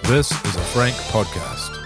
This is a Frank podcast.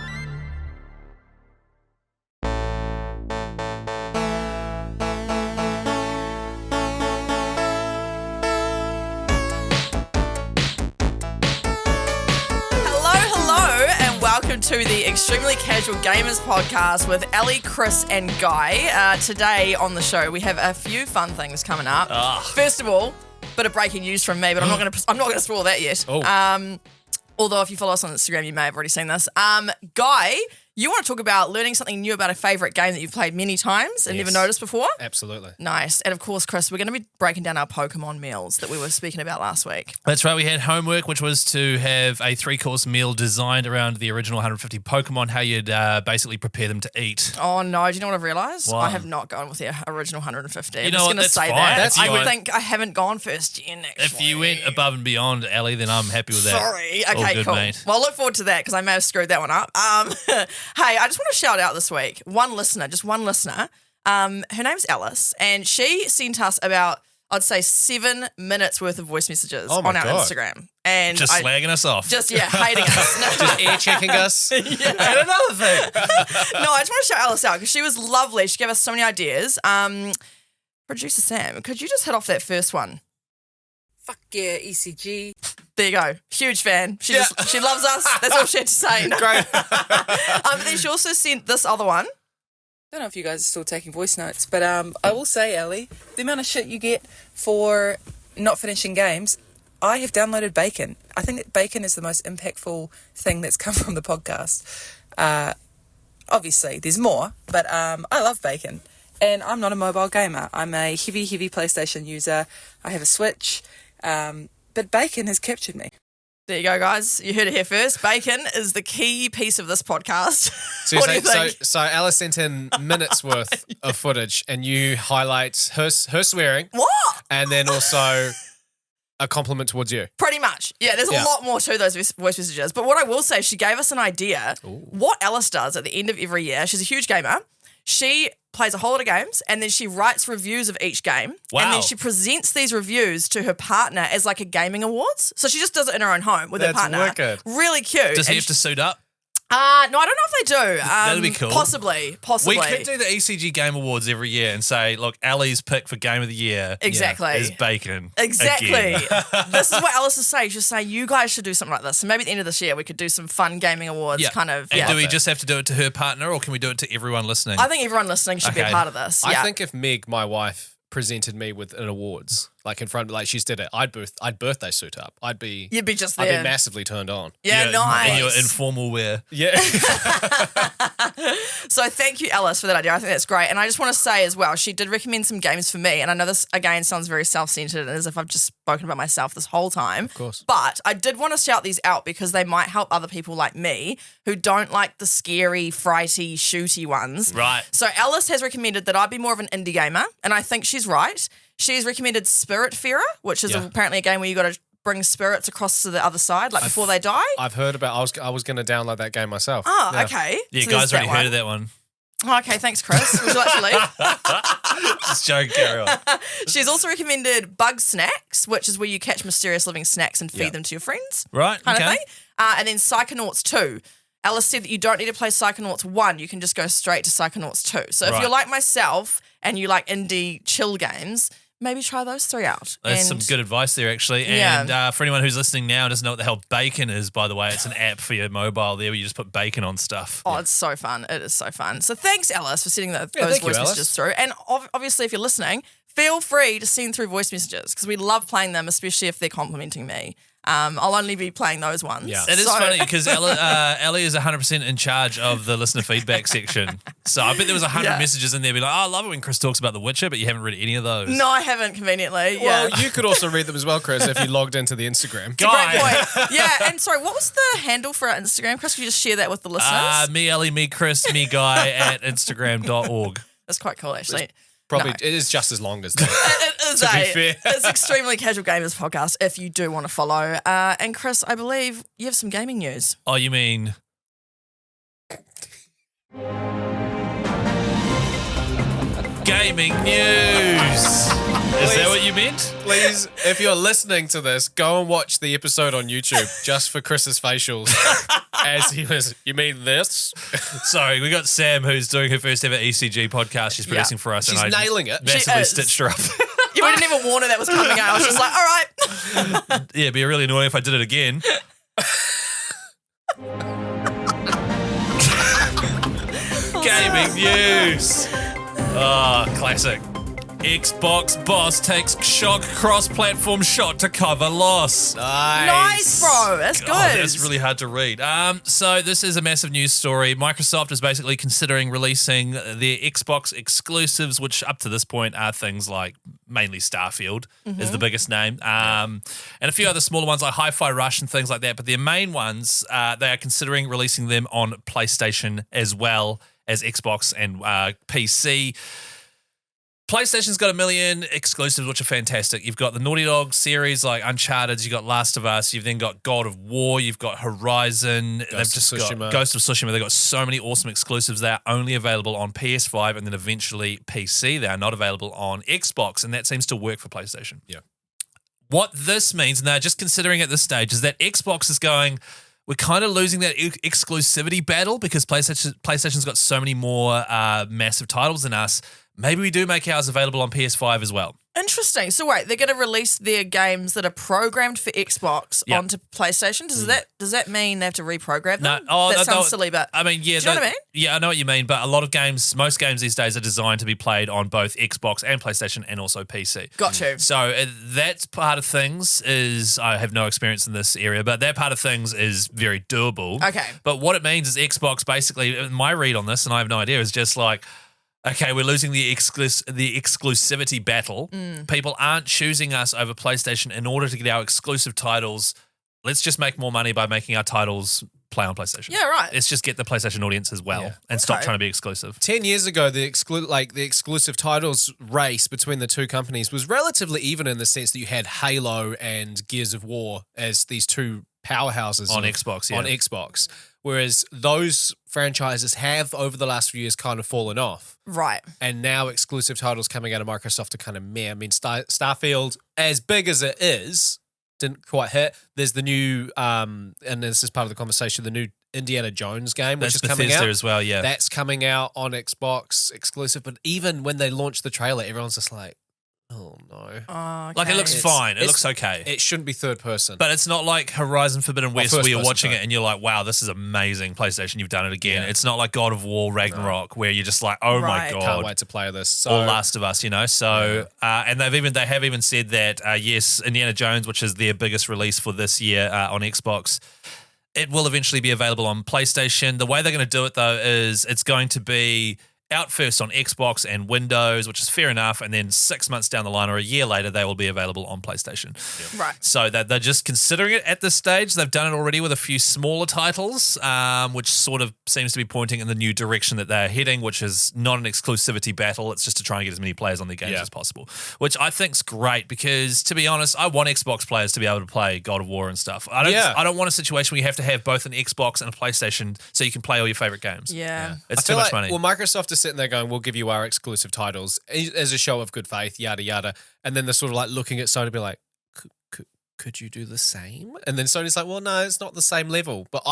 To the Extremely Casual Gamers podcast with Ellie, Chris, and Guy. Today on the show, we have a few fun things coming up. First of all, bit of breaking news from me, but I'm not going to spoil that yet. Although if you follow us on Instagram, you may have already seen this. Guy, you want to talk about learning something new about a favourite game that you've played many times and never noticed before? Absolutely. Nice. And of course, Chris, we're going to be breaking down our Pokemon meals that we were speaking about last week. That's right. We had homework, which was to have a 3-course meal designed around the original 150 Pokemon, how you'd basically prepare them to eat. Oh, no. Do you know what I've realised? What? I have not gone with the original 150. You know I'm what? just going to say Fine. that. That's I fine. think I haven't gone first gen, actually. If you went above and beyond, Ellie, then I'm happy with that. Sorry. All Okay, good, cool. mate. Well, I look forward to that because I may have screwed that one up. Hey, I just want to shout out this week. Just one listener. Her name's Alice, and she sent us about, I'd say, 7 minutes worth of voice messages on our Instagram. And just slagging us off. Just, hating us. No. Just air checking us. And another thing. No, I just want to shout Alice out because she was lovely. She gave us so many ideas. Producer Sam, could you just hit off that first one? Fuck yeah, ECG. There you go. Huge fan. She loves us. That's all she had to say. Great. But then she also sent this other one. Don't know if you guys are still taking voice notes, but I will say, Ellie, the amount of shit you get for not finishing games, I have downloaded Bacon. I think that Bacon is the most impactful thing that's come from the podcast. Obviously, there's more, but I love Bacon. And I'm not a mobile gamer. I'm a heavy PlayStation user. I have a Switch. But Bacon has captured me. There you go, guys. You heard it here first. Bacon is the key piece of this podcast. So, What do you think? so Alice sent in minutes worth of footage, and you highlight her swearing, What? and then also a compliment towards you. Pretty much. Yeah, there's a lot more to those voice messages. But what I will say, she gave us an idea. What Alice does at the end of every year, she's a huge gamer. She plays a whole lot of games and then she writes reviews of each game. Wow. And then she presents these reviews to her partner as like a gaming awards. So she just does it in her own home with her partner. Wicked. Really cute. Does he have to suit up? No, I don't know if they do. That'd be cool. Possibly. We could do the ECG Game Awards every year and say, look, Ellie's pick for Game of the Year Exactly. is Bacon. Exactly. Again. This is what Alice is saying. She's saying, you guys should do something like this. So maybe at the end of this year, we could do some fun gaming awards kind of. And do we just have to do it to her partner or can we do it to everyone listening? I think everyone listening should be a Okay. part of this. I think if Meg, my wife, presented me with an awards, like in front of, like she's did it, I'd birthday suit up. You'd be just there. I'd be massively turned on. Yeah, nice. In your informal wear. Yeah. So thank you, Alice, for that idea. I think that's great. And I just want to say as well, she did recommend some games for me. And I know this, again, sounds very self-centered and as if I've just spoken about myself this whole time. Of course. But I did want to shout these out because they might help other people like me who don't like the scary, frighty, shooty ones. Right. So Alice has recommended that I be more of an indie gamer. And I think she's right. She's recommended Spiritfarer, which is apparently a game where you got to bring spirits across to the other side, like before they die. I've heard about. I was going to download that game myself. Oh, Yeah. okay. Yeah, So guys there's already heard of that one. Okay, thanks, Chris. Would you like to leave? Just joking, carry on. She's also recommended Bug Snacks, which is where you catch mysterious living snacks and feed them to your friends. Right, Kind okay. of thing. And then Psychonauts 2. Alice said that you don't need to play Psychonauts 1. You can just go straight to Psychonauts 2. So if Right. you're like myself and you like indie chill games, maybe try those 3 out. That's some good advice there, actually. And Yeah. for anyone who's listening now and doesn't know what the hell Bacon is, by the way, it's an app for your mobile there where you just put bacon on stuff. Oh, it's so fun. It is so fun. So thanks, Alice, for sending those thank you, voice Alice. messages through. And obviously, if you're listening, feel free to send through voice messages because we love playing them, especially if they're complimenting me. I'll only be playing those ones. Yeah. It is funny because Ellie is 100% in charge of the listener feedback section. So I bet there was 100 messages in there be like, oh, I love it when Chris talks about The Witcher, but you haven't read any of those. No, I haven't, conveniently. Well, Yeah. you could also read them as well, Chris, if you logged into the Instagram. Guy. Great point. Yeah, and sorry, what was the handle for our Instagram, Chris? Could you just share that with the listeners? Me Ellie, me Chris, me Guy at Instagram.org. That's quite cool, actually. Probably No. it is just as long as that. It is to be fair. It's Extremely Casual Gamers podcast if you do want to follow. And Chris, I believe you have some gaming news. Oh, you mean... Gaming news. Is that what you meant? Please, if you're listening to this, go and watch the episode on YouTube just for Chris's facials. As he was, you mean this? Sorry, we got Sam, who's doing her first ever ECG podcast. She's producing for us. She's and I nailing it. Massively is. stitched her up. Yeah, we didn't even warn her that was coming out. I was just like, all right. Yeah, it'd be really annoying if I did it again. Gaming news. Ah, classic. Xbox boss takes shock cross-platform shot to cover loss. Nice, bro. That's good. Oh, that's really hard to read. So this is a massive news story. Microsoft is basically considering releasing their Xbox exclusives, which up to this point are things like mainly Starfield is the biggest name, and a few other smaller ones like Hi-Fi Rush and things like that. But their main ones, they are considering releasing them on PlayStation as well as Xbox and PC. PlayStation's got 1 million exclusives, which are fantastic. You've got the Naughty Dog series like Uncharted, you've got Last of Us, you've then got God of War, you've got Horizon, they've just got Ghost of Tsushima. They've got so many awesome exclusives. They're only available on PS5 and then eventually PC. They are not available on Xbox, and that seems to work for PlayStation. Yeah. What this means, and they're just considering at this stage, is that Xbox is going, we're kind of losing that exclusivity battle because PlayStation's got so many more massive titles than us. Maybe we do make ours available on PS5 as well. Interesting. So wait, they're going to release their games that are programmed for Xbox onto PlayStation. Does that mean they have to reprogram them? That sounds silly, but I mean, yeah, do you know what I mean? Yeah, I know what you mean. But a lot of games, most games these days are designed to be played on both Xbox and PlayStation, and also PC. Got you. So that's part of things. I have no experience in this area, but that part of things is very doable. Okay. But what it means is Xbox basically, my read on this, and I have no idea, is just like, okay, we're losing the exclusivity battle. People aren't choosing us over PlayStation in order to get our exclusive titles. Let's just make more money by making our titles play on PlayStation. Yeah, right. Let's just get the PlayStation audience as well and stop trying to be exclusive. 10 years ago, the exclusive titles race between the two companies was relatively even in the sense that you had Halo and Gears of War as these two powerhouses On Xbox, yeah. On Xbox. Whereas those franchises have, over the last few years, kind of fallen off. Right. And now exclusive titles coming out of Microsoft are kind of meh. I mean, Starfield, as big as it is, didn't quite hit. There's the new, and this is part of the conversation, the new Indiana Jones game, which is coming Bethesda out as well, yeah. That's coming out on Xbox exclusive. But even when they launched the trailer, everyone's just like, oh no. Oh, Like, it looks fine. It looks okay. It shouldn't be third person. But it's not like Horizon Forbidden West first where you're person, watching sorry. it and you're like, wow, this is amazing, PlayStation, you've done it again. Yeah. It's not like God of War Ragnarok where you're just like, oh Right. my God. Can't wait to play this. So, Or Last of Us, you know. So, and they have even said that yes, Indiana Jones, which is their biggest release for this year on Xbox, it will eventually be available on PlayStation. The way they're going to do it though is it's going to be out first on Xbox and Windows, which is fair enough, and then 6 months down the line or a year later, they will be available on PlayStation. Right. So that they're just considering it at this stage. They've done it already with a few smaller titles, which sort of seems to be pointing in the new direction that they're heading, which is not an exclusivity battle. It's just to try and get as many players on their games as possible, which I think's great because, to be honest, I want Xbox players to be able to play God of War and stuff. I don't want a situation where you have to have both an Xbox and a PlayStation so you can play all your favorite games. Yeah. It's I too feel much like, money. Well, Microsoft is sitting there going, we'll give you our exclusive titles as a show of good faith, yada, yada. And then they're sort of like looking at Sony to be like, could you do the same? And then Sony's like, well, no, it's not the same level. But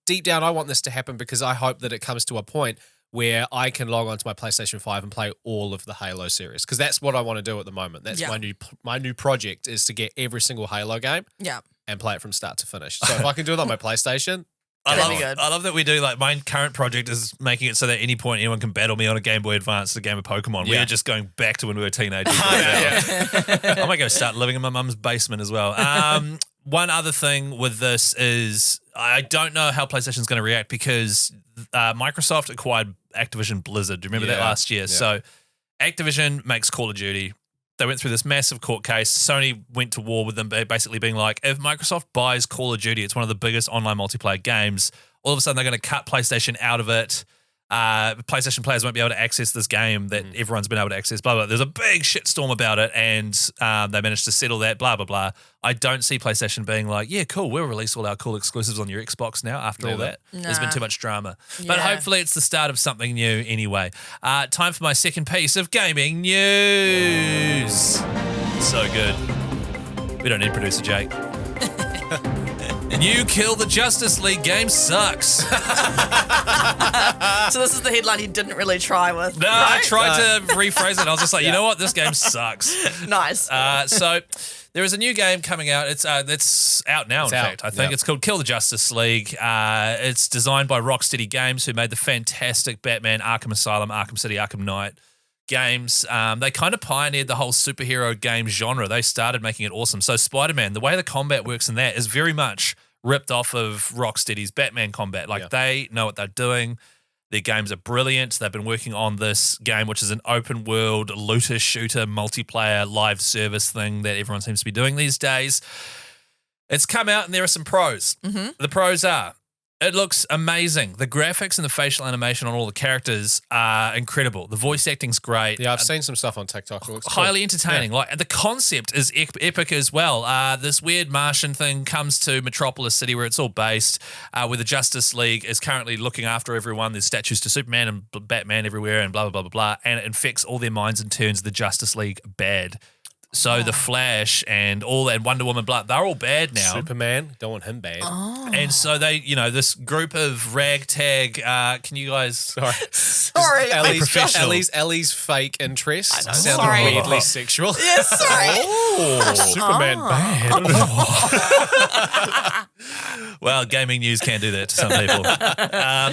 deep down, I want this to happen because I hope that it comes to a point where I can log onto my PlayStation 5 and play all of the Halo series because that's what I want to do at the moment. That's my new project is to get every single Halo game and play it from start to finish. So if I can do it on my PlayStation, I love that we do, like, my current project is making it so that at any point anyone can battle me on a Game Boy Advance, a game of Pokemon. Yeah. We're just going back to when we were teenagers. I might go start living in my mum's basement as well. One other thing with this is I don't know how PlayStation's going to react because Microsoft acquired Activision Blizzard. Do you remember that last year? Yeah. So Activision makes Call of Duty. They went through this massive court case. Sony went to war with them, basically being like, if Microsoft buys Call of Duty, it's one of the biggest online multiplayer games. All of a sudden, they're going to cut PlayStation out of it. PlayStation players won't be able to access this game that everyone's been able to access, blah, blah. There's a big shitstorm about it, and they managed to settle that, blah, blah, blah. I don't see PlayStation being like, yeah, cool, we'll release all our cool exclusives on your Xbox now after all that. There's been too much drama. But hopefully it's the start of something new anyway. Time for my second piece of gaming news. So good. We don't need producer Jake. New Kill the Justice League game sucks. So this is the headline you didn't really try with. No, right? I tried to rephrase it. I was just like, you know what? This game sucks. Nice. So there is a new game coming out. It's out now, in fact. I think it's called Kill the Justice League. It's designed by Rocksteady Games, who made the fantastic Batman, Arkham Asylum, Arkham City, Arkham Knight games. They kind of pioneered the whole superhero game genre. They started making it awesome. So Spider-Man, the way the combat works in that is very much ripped off of Rocksteady's Batman combat. They know what they're doing. Their games are brilliant. They've been working on this game, which is an open world looter shooter multiplayer live service thing that everyone seems to be doing these days. It's come out and there are some pros. The pros are, it looks amazing. The graphics and the facial animation on all the characters are incredible. The voice acting's great. Yeah, I've seen some stuff on TikTok. It looks highly cool. entertaining. The concept is epic as well. This weird Martian thing comes to Metropolis City, where it's all based, where the Justice League is currently looking after everyone. There's statues to Superman and Batman everywhere, and blah blah blah blah blah. And it infects all their minds and turns the Justice League bad. So the Flash and all that, Wonder Woman, they're all bad now. Superman, don't want him bad. And so they, this group of ragtag, can you guys... Sorry. Ellie's fake interest sounded Sorry. weirdly sexual. Yeah, sorry. Superman bad. Well, gaming news can do that to some people.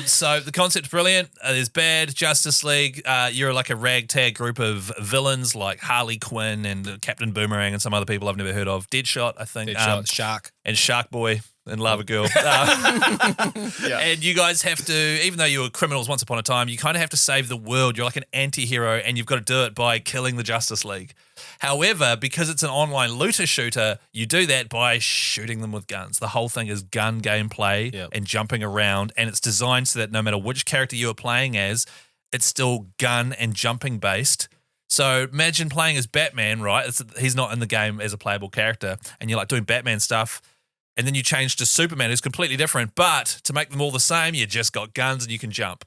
So the concept's brilliant. There's bad Justice League. You're like a ragtag group of villains like Harley Quinn and Captain Boomerang and some other people I've never heard of. Deadshot, I think. Shark. And Shark Boy and Lava Girl. And you guys have to, even though you were criminals once upon a time, you kind of have to save the world. You're like an anti-hero, and you've got to do it by killing the Justice League. However, because it's an online looter shooter, you do that by shooting them with guns. The whole thing is gun gameplay and jumping around, and it's designed so that no matter which character you are playing as, it's still gun and jumping based. So imagine playing as Batman, right? He's not in the game as a playable character, and you're like doing Batman stuff, and then you change to Superman, who's completely different, but to make them all the same, you just got guns and you can jump.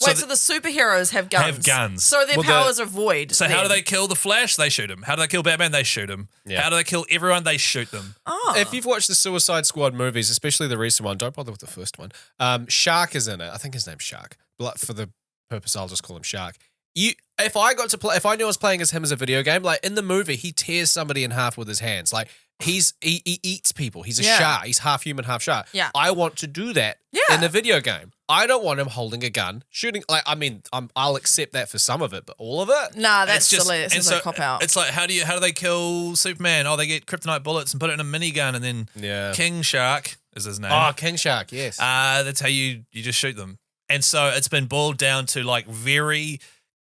Wait, so the superheroes have guns? Have guns. So their powers are void. So how do they kill the Flash? They shoot him. How do they kill Batman? They shoot him. Yeah. How do they kill everyone? They shoot them. Oh. If you've watched the Suicide Squad movies, especially the recent one, don't bother with the first one. Shark is in it. I think his name's Shark. But for the purpose, I'll just call him Shark. If I knew I was playing as him as a video game, like in the movie, he tears somebody in half with his hands. Like he eats people. He's a shark. He's half human, half shark. Yeah. I want to do that in a video game. I don't want him holding a gun, shooting. Like, I mean, I'll accept that for some of it, but all of it? Nah, that's It's just- silly. It's and just a cop out. It's like how do they kill Superman? Oh, they get kryptonite bullets and put it in a minigun, and then King Shark is his name. Oh, King Shark, yes. That's how you just shoot them. And so it's been boiled down to like very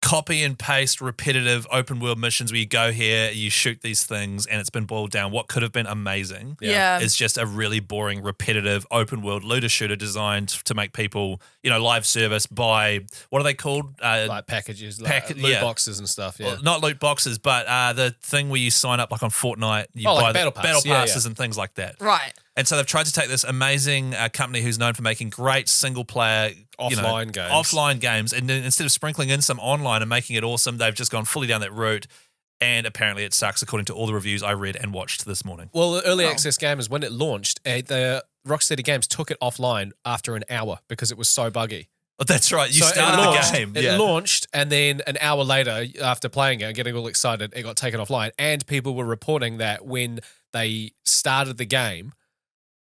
copy and paste repetitive open world missions where you go here, you shoot these things, and it's been boiled down. What could have been amazing is just a really boring, repetitive open world looter shooter designed to make people, live service by, what are they called? Like packages, loot boxes and stuff, yeah. Well, not loot boxes, but the thing where you sign up like on Fortnite, you buy like battle passes and things like that. Right. And so they've tried to take this amazing company who's known for making great single player offline games, and then instead of sprinkling in some online and making it awesome, they've just gone fully down that route. And apparently it sucks, according to all the reviews I read and watched this morning. Well, the early access gamers, when it launched, the Rocksteady Games took it offline after an hour because it was so buggy. But that's right. You So started the game. It launched, and then an hour later, after playing it and getting all excited, it got taken offline. And people were reporting that when they started the game,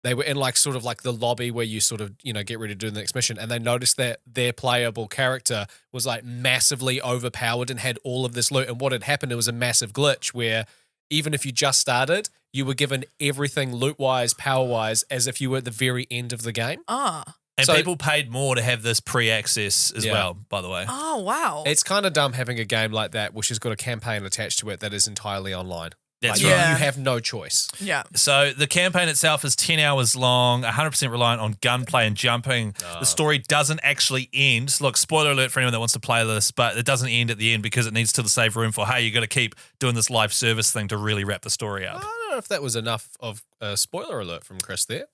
they were in sort of the lobby where you sort of, get ready to do the next mission. And they noticed that their playable character was massively overpowered and had all of this loot. And what had happened, it was a massive glitch where even if you just started, you were given everything loot-wise, power-wise, as if you were at the very end of the game. Ah. And people paid more to have this pre-access as well, by the way. Oh, wow. It's kind of dumb having a game like that, which has got a campaign attached to it that is entirely online. That's Like, right. Yeah. You have no choice. Yeah. So the campaign itself is 10 hours long, 100% reliant on gunplay and jumping. The story doesn't actually end. Look, spoiler alert for anyone that wants to play this, but it doesn't end at the end because it needs to save room for, hey, you got to keep doing this live service thing to really wrap the story I up. don't know if that was enough of a spoiler alert from Chris there.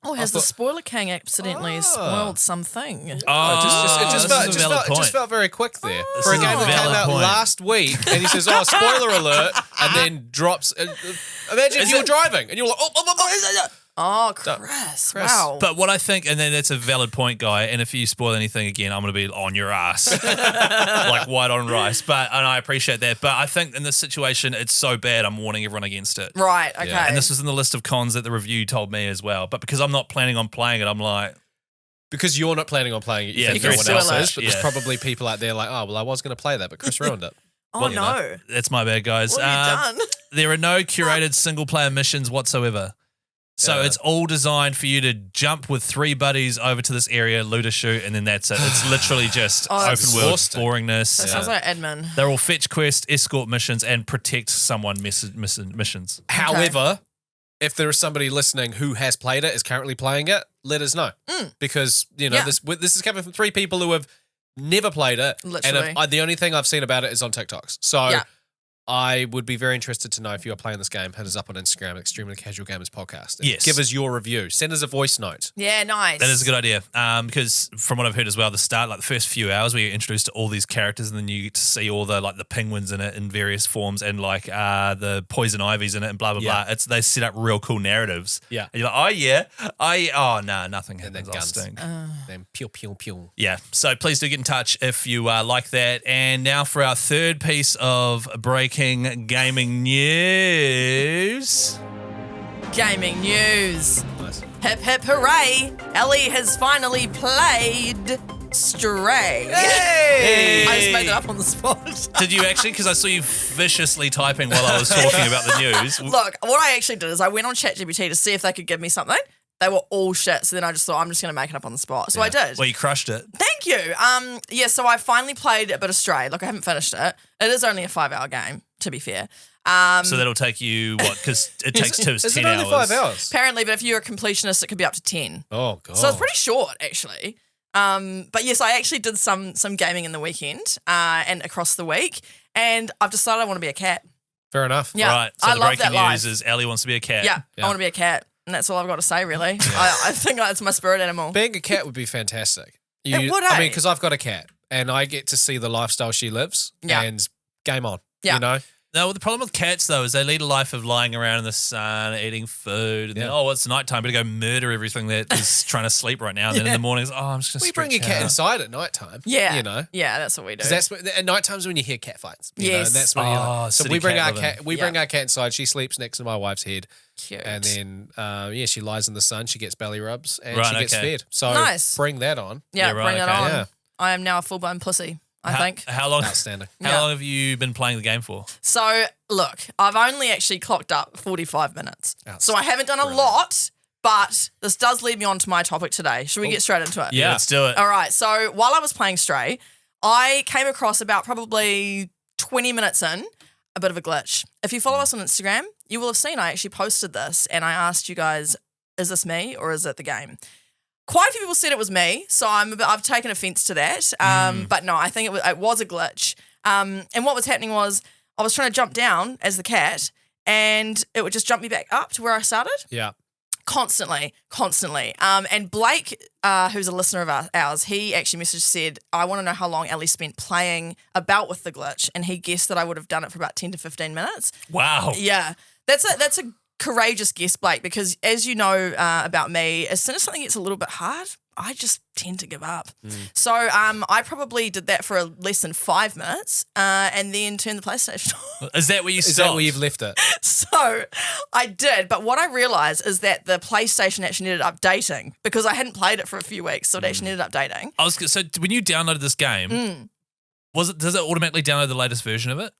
Oh, has the thought- spoiler king accidentally spoiled something? It just felt very quick there. For a is a game that came valid out point. last week, and he says, spoiler alert, and then drops. Imagine if you were driving, and you were like, Oh, Chris. Wow. But what I think, and then that's a valid point, Guy, and if you spoil anything again, I'm going to be on your ass. Like white on rice. And I appreciate that. But I think in this situation, it's so bad, I'm warning everyone against it. Right, okay. Yeah. And this was in the list of cons that the review told me as well. But because I'm not planning on playing it, I'm like, because you're not planning on playing it, you Yeah, think you no can one else spoil it. is, but Yeah. there's probably people out there like, I was going to play that, but Chris ruined it. oh, well, you no. know, that's my bad, guys. What have you done? There are no curated single-player missions whatsoever. So Yeah. it's all designed for you to jump with 3 buddies over to this area, loot a shoot, and then that's it. It's literally just Oh, open that's world exhausting. boringness. That sounds like admin. They're all fetch quest, escort missions, and protect someone missions. However, if there is somebody listening who has played it, is currently playing it, let us know. Because, Yeah. this is coming from 3 people who have never played it. Literally. And the only thing I've seen about it is on TikToks. So Yeah. I would be very interested to know if you are playing this game. Hit us up on Instagram, Extremely Casual Gamers Podcast. And Yes. give us your review. Send us a voice note. Yeah, nice. That is a good idea. Because from what I've heard as well, the start, like the first few hours where you're introduced to all these characters and then you get to see all the like the penguins in it in various forms and like the poison ivies in it and blah, blah, Yeah. blah. They set up real cool narratives. Yeah. And you're like, oh, yeah. Oh, no, nothing And then happens. I'll guns. stink. Then pew, pew, pew. Yeah, so please do get in touch if you like that. And now for our third piece of breaking gaming news. Gaming news. Nice. Hip hip hooray! Ellie has finally played Stray. Hey! I just made it up on the spot. Did you actually? Because I saw you viciously typing while I was talking about the news. Look, what I actually did is I went on ChatGPT to see if they could give me something. They were all shit, so then I just thought I'm just going to make it up on the spot. So I did. Well, you crushed it. Thank you. Yeah, so I finally played a bit of Stray. Look, I haven't finished it. It is only a 5-hour game, to be fair. So that'll take you, what? Because it takes 10 Is it only hours. 5 hours? Apparently, but if you're a completionist, it could be up to 10. Oh, God. So it's pretty short, actually. But yes, I actually did some gaming in the weekend and across the week, and I've decided I want to be a cat. Fair enough. Yeah, Right. So I the love breaking that news life. is Ellie wants to be a cat. Yeah, Yeah. I want to be a cat, and that's all I've got to say, really. I think that's my spirit animal. Being a cat would be fantastic. It would, I eh? mean, because I've got a cat and I get to see the lifestyle she lives Yeah. and game on. Yeah. You know? No, the problem with cats, though, is they lead a life of lying around in the sun, eating food, and then, Yeah. it's nighttime, better go murder everything that is trying to sleep right now. And then in the mornings, I'm just going to We bring your cat inside at night time. Yeah, You know? yeah, that's what we do. Because at night times when you hear cat fights. You know, Yes. and that's when you're Oh, like, so city we bring cat our living. cat. We bring our cat inside. She sleeps next to my wife's head, Cute. and then she lies in the sun. She gets belly rubs, and Right, she gets okay. fed. So Nice. bring that on. yeah, Yeah, right, bring that okay. on. Yeah. I am now a full-blown pussy, I think. How long? Outstanding. How Yeah. long have you been playing the game for? So, look, I've only actually clocked up 45 minutes. Outstanding. So I haven't done a lot, but this does lead me on to my topic today. Should we get straight into it? Yeah. Let's do it. All right. So while I was playing Stray, I came across about probably 20 minutes in a bit of a glitch. If you follow us on Instagram, you will have seen I actually posted this and I asked you guys, is this me or is it the game? Quite a few people said it was me, so I've taken offence to that. But no, I think it was a glitch. And what was happening was I was trying to jump down as the cat, and it would just jump me back up to where I started Yeah. constantly. And Blake, who's a listener of ours, he actually messaged said, I want to know how long Ellie spent playing about with the glitch, and he guessed that I would have done it for about 10 to 15 minutes. Wow. Yeah, that's a courageous guess, Blake, because as you know about me, as soon as something gets a little bit hard, I just tend to give up. So I probably did that for less than 5 minutes and then turned the PlayStation off. Is that where you Is stopped? that where you've left it? So I did, but what I realised is that the PlayStation actually needed updating because I hadn't played it for a few weeks, so it actually needed updating. So when you downloaded this game, does it automatically download the latest version of it?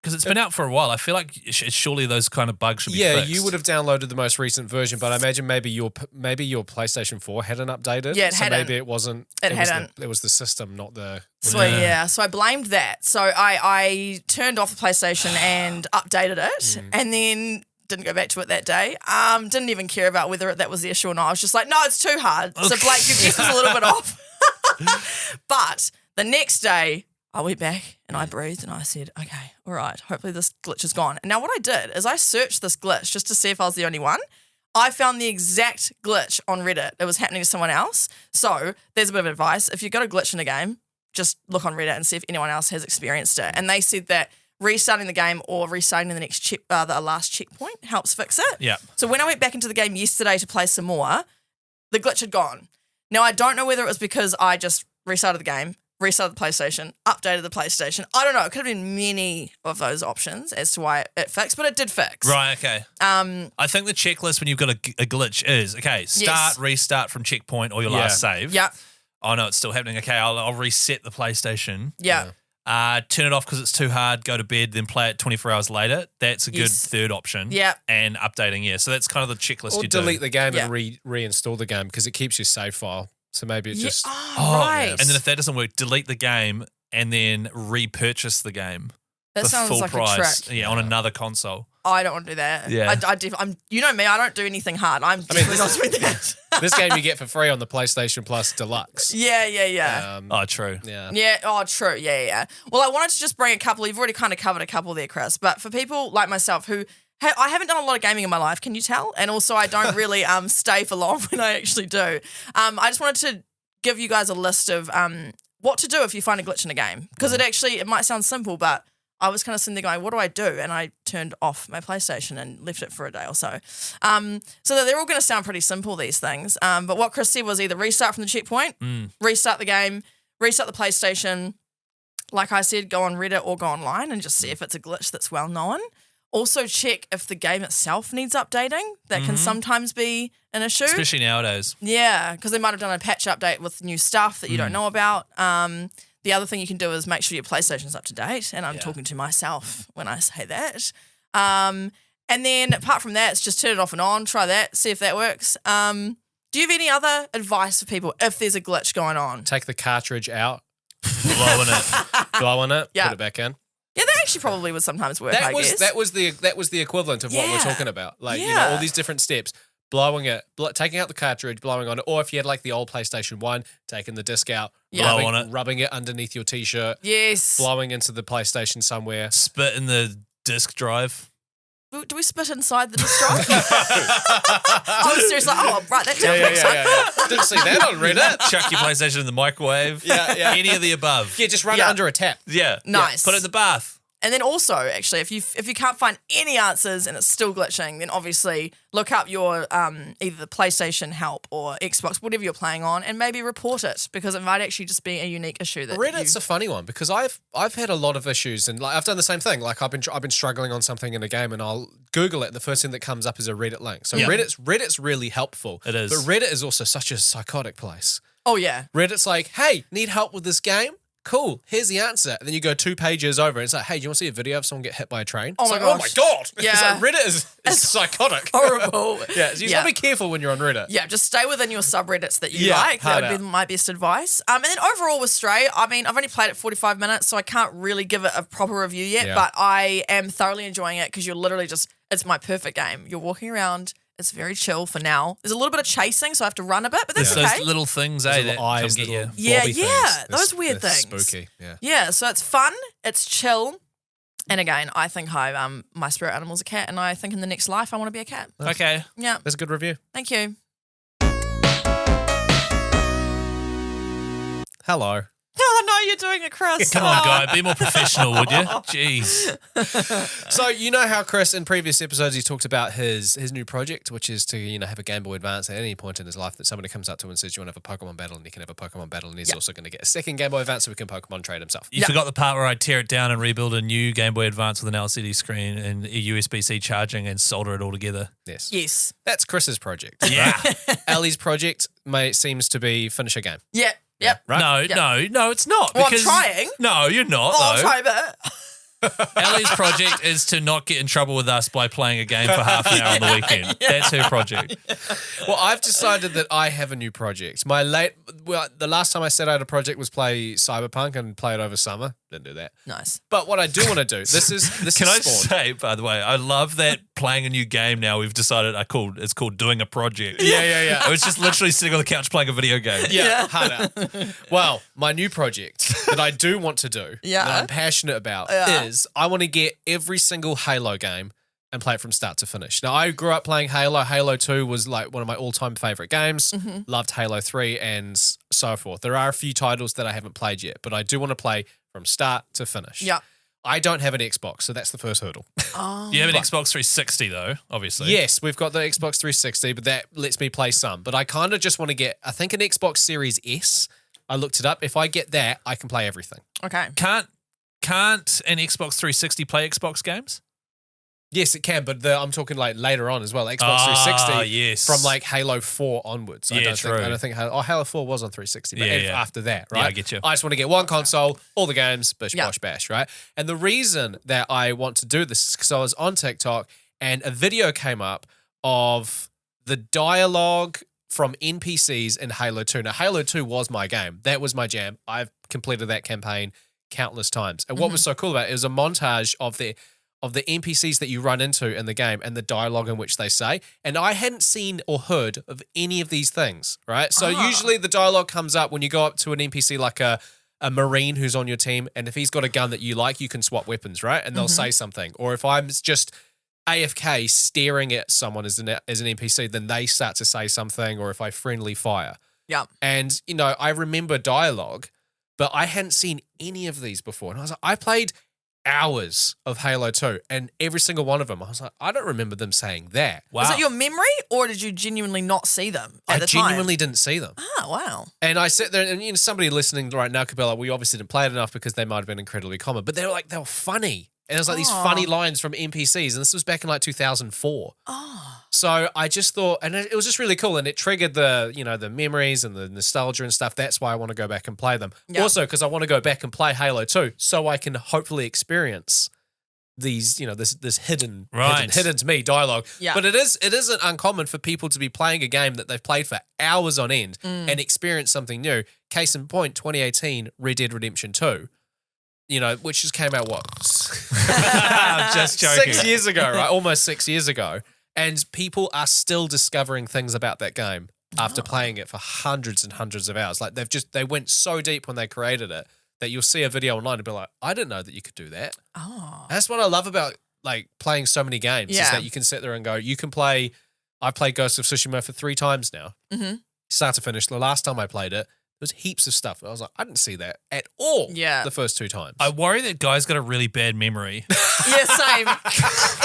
Because it's been out for a while. I feel like surely those kind of bugs should be fixed. You would have downloaded the most recent version, but I imagine maybe your PlayStation 4 hadn't updated. Yeah, it so hadn't. maybe it wasn't. It was the system, not the. So so I blamed that. So I turned off the PlayStation and updated it, and then didn't go back to it that day. Didn't even care about whether that was the issue or not. I was just like, no, it's too hard. So Blake, your guess was a little bit off. But the next day, I went back and I breathed and I said, okay, all right, hopefully this glitch is gone. And now what I did is I searched this glitch just to see if I was the only one. I found the exact glitch on Reddit. It was happening to someone else. So there's a bit of advice. If you've got a glitch in a game, just look on Reddit and see if anyone else has experienced it. And they said that restarting the game or restarting the next the last checkpoint helps fix it. Yeah. So when I went back into the game yesterday to play some more, the glitch had gone. Now I don't know whether it was because I just restarted the game, restarted the PlayStation, updated the PlayStation. I don't know. It could have been many of those options as to why it fixed, but it did fix. Right, okay. I think the checklist when you've got a glitch is, okay, restart from checkpoint or your last save. Yeah. Oh, no, it's still happening. Okay, I'll reset the PlayStation. Yeah. Turn it off because it's too hard, go to bed, then play it 24 hours later. That's a good third option. Yeah. And updating, so that's kind of the checklist Or you do. delete the game and reinstall the game because it keeps your save file. So maybe it just. Right. And then if that doesn't work, delete the game and then repurchase the game. That for sounds full like price. a trick. Yeah, on another console. I don't want to do that. Yeah. I'm, you know me, I don't do anything hard. I'm definitely not doing that. This game you get for free on the PlayStation Plus Deluxe. Yeah. True. Yeah. Yeah, oh, true. Yeah. Well, I wanted to just bring a couple. You've already kind of covered a couple there, Chris. But for people like myself who I haven't done a lot of gaming in my life, can you tell? And also I don't really stay for long when I actually do. I just wanted to give you guys a list of what to do if you find a glitch in a game. Because it might sound simple, but I was kind of sitting there going, what do I do? And I turned off my PlayStation and left it for a day or so. So they're all going to sound pretty simple, these things. But what Chris said was either restart from the checkpoint, restart the game, restart the PlayStation. Like I said, go on Reddit or go online and just see if it's a glitch that's well known. Also check if the game itself needs updating. That can sometimes be an issue. Especially nowadays. Yeah, because they might have done a patch update with new stuff that you don't know about. The other thing you can do is make sure your PlayStation's up to date, and I'm talking to myself when I say that. And then apart from that, it's just turn it off and on, try that, see if that works. Do you have any other advice for people if there's a glitch going on? Take the cartridge out, Blowing it. put it back in. Yeah, that actually probably would sometimes work, I guess. That was the equivalent of what we're talking about. Like, all these different steps. Blowing it, taking out the cartridge, blowing on it, or if you had like the old PlayStation 1, taking the disc out, rubbing it underneath your t-shirt, blowing into the PlayStation somewhere. Spit in the disc drive. Do we spit inside the disc drive? I was seriously like, right, that sounds Yeah. Didn't see that on Reddit. Chuck your PlayStation in the microwave. Yeah. Any of the above. Yeah, just run it under a tap. Yeah. Nice. Put it in the bath. And then also, actually, if you can't find any answers and it's still glitching, then obviously look up your either the PlayStation help or Xbox, whatever you're playing on, and maybe report it because it might actually just be a unique issue. That Reddit's a funny one because I've had a lot of issues and like I've done the same thing. Like I've been struggling on something in a game and I'll Google it. And the first thing that comes up is a Reddit link. So Reddit's really helpful. It is, but Reddit is also such a psychotic place. Oh yeah, Reddit's like, hey, need help with this game? Cool, here's the answer. And then you go 2 pages over and it's like, hey, do you want to see a video of someone get hit by a train? Oh it's my like, gosh. oh my God. Yeah. It's like Reddit is psychotic. Horrible. Yeah, so you gotta be careful when you're on Reddit. Yeah, just stay within your subreddits that you like. That would be my best advice. And then overall with Stray, I mean, I've only played it 45 minutes, so I can't really give it a proper review yet, but I am thoroughly enjoying it because you're literally it's my perfect game. You're walking around. It's very chill for now. There's a little bit of chasing, so I have to run a bit, but that's okay. Those little things, Those that little come eyes, get little you. Yeah, blobby things. those weird They're things. Spooky, yeah. Yeah, so it's fun, it's chill, and again, I think my spirit animal's a cat, and I think in the next life I want to be a cat. Okay. Yeah, That's a good review. thank you. Hello. Oh no, you're doing it, Chris. Come on, guy. Be more professional, would you? Jeez. So you know how Chris in previous episodes he talked about his new project, which is to have a Game Boy Advance at any point in his life that somebody comes up to him and says, "You want to have a Pokemon battle?" and he can have a Pokemon battle, and he's also going to get a second Game Boy Advance so he can Pokemon trade himself. You forgot the part where I tear it down and rebuild a new Game Boy Advance with an LCD screen and a USB-C charging and solder it all together. Yes. That's Chris's project. Yeah. Ellie's project seems to be finish a game. Yeah. Yep. Right? No, it's not. Well, I'm because- trying. No, you're not. Well, I'm though. trying, but Ellie's project is to not get in trouble with us by playing a game for half an hour on the weekend. That's her project. Well, I've decided that I have a new project. The last time I set out a project was play Cyberpunk and play it over summer. Didn't do that. Nice. But what I do want to do, this is Can I Spawn. say, by the way, I love that playing a new game now we've decided it's called doing a project. Yeah. It was just literally sitting on the couch playing a video game. Yeah, harder. Well, my new project that I do want to do, Yeah. that I'm passionate about, Yeah. is I want to get every single Halo game and play it from start to finish. Now, I grew up playing Halo. Halo 2 was like one of my all-time favorite games. Loved Halo 3 and so forth. There are a few titles that I haven't played yet, but I do want to play from start to finish. Yeah. I don't have an Xbox, so that's the first hurdle. You have an Xbox 360 though, obviously. Yes, we've got the Xbox 360, but that lets me play some. But I kind of just want to get, I think, an Xbox Series S. I looked it up. If I get that, I can play everything. Okay. Can't an Xbox 360 play Xbox games? Yes, it can, but I'm talking like later on as well. Xbox 360 yes. from like Halo 4 onwards. Yeah, I true. don't think Halo 4 was on 360, but Yeah. after that, right? Yeah, I get you. I just want to get one console, all the games, bish, Yeah. bosh, bash, right? And the reason that I want to do this is because I was on TikTok and a video came up of the dialogue from NPCs in Halo 2. Now, Halo 2 was my game. That was my jam. I've completed that campaign countless times. And what was so cool about it was a montage of the NPCs that you run into in the game and the dialogue in which they say. And I hadn't seen or heard of any of these things, right? So usually the dialogue comes up when you go up to an NPC like a Marine who's on your team, and if he's got a gun that you like, you can swap weapons, right? And they'll say something. Or if I'm just AFK staring at someone as an NPC, then they start to say something, or if I friendly fire. Yeah. And, I remember dialogue, but I hadn't seen any of these before. And I was like, I played hours of Halo 2, and every single one of them, I was like, I don't remember them saying that. Wow. Was it your memory, or did you genuinely not see them at I the time? genuinely didn't see them. Ah, wow. And I sat there, and somebody listening right now could be like, we obviously didn't play it enough because they might have been incredibly common, but they were funny. And it was like these funny lines from NPCs, and this was back in like 2004. Oh. So I just thought, and it was just really cool, and it triggered the memories and the nostalgia and stuff. That's why I want to go back and play them. Yeah. Also, because I want to go back and play Halo 2, so I can hopefully experience these, this hidden to me dialogue. Yeah. But it isn't uncommon for people to be playing a game that they've played for hours on end and experience something new. Case in point, 2018 Red Dead Redemption 2. Which just came out I'm just joking. 6 years ago, right? Almost 6 years ago. And people are still discovering things about that game after playing it for hundreds and hundreds of hours. Like they went so deep when they created it that you'll see a video online and be like, I didn't know that you could do that. Oh. That's what I love about like playing so many games is Yeah. that you can sit there and go, I've played Ghost of Tsushima for 3 times now. Start to finish. The last time I played it, there was heaps of stuff. I was like, I didn't see that at all. Yeah. The first 2 times. I worry that guy's got a really bad memory. Yeah, same.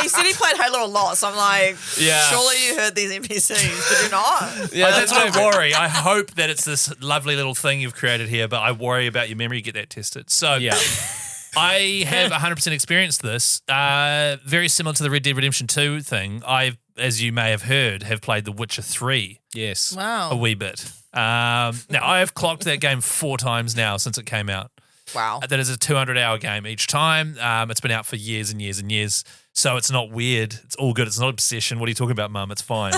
He said he played Halo a lot, so I'm like, Yeah. surely you heard these NPCs, did you not? yeah, That's what I worry. I hope that it's this lovely little thing you've created here, but I worry about your memory. Get that tested. So Yeah. I have 100% experienced this. Very similar to the Red Dead Redemption 2 thing. I, as you may have heard, have played The Witcher 3 Yes. Wow. a wee bit. Now, I have clocked that game 4 times now since it came out. Wow. That is a 200-hour game each time. It's been out for years and years and years, so it's not weird. It's all good. It's not obsession. What are you talking about, Mum? It's fine.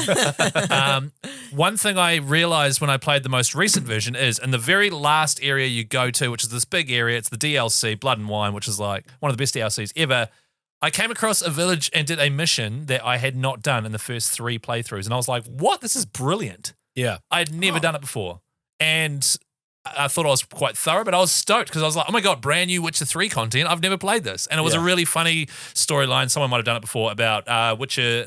One thing I realized when I played the most recent version is in the very last area you go to, which is this big area, it's the DLC, Blood and Wine, which is like one of the best DLCs ever. I came across a village and did a mission that I had not done in the first 3 playthroughs, and I was like, what? This is brilliant. Yeah. I'd never done it before. And I thought I was quite thorough, but I was stoked because I was like, oh my God, brand new Witcher 3 content. I've never played this. And it was a really funny storyline. Someone might have done it before about Witcher,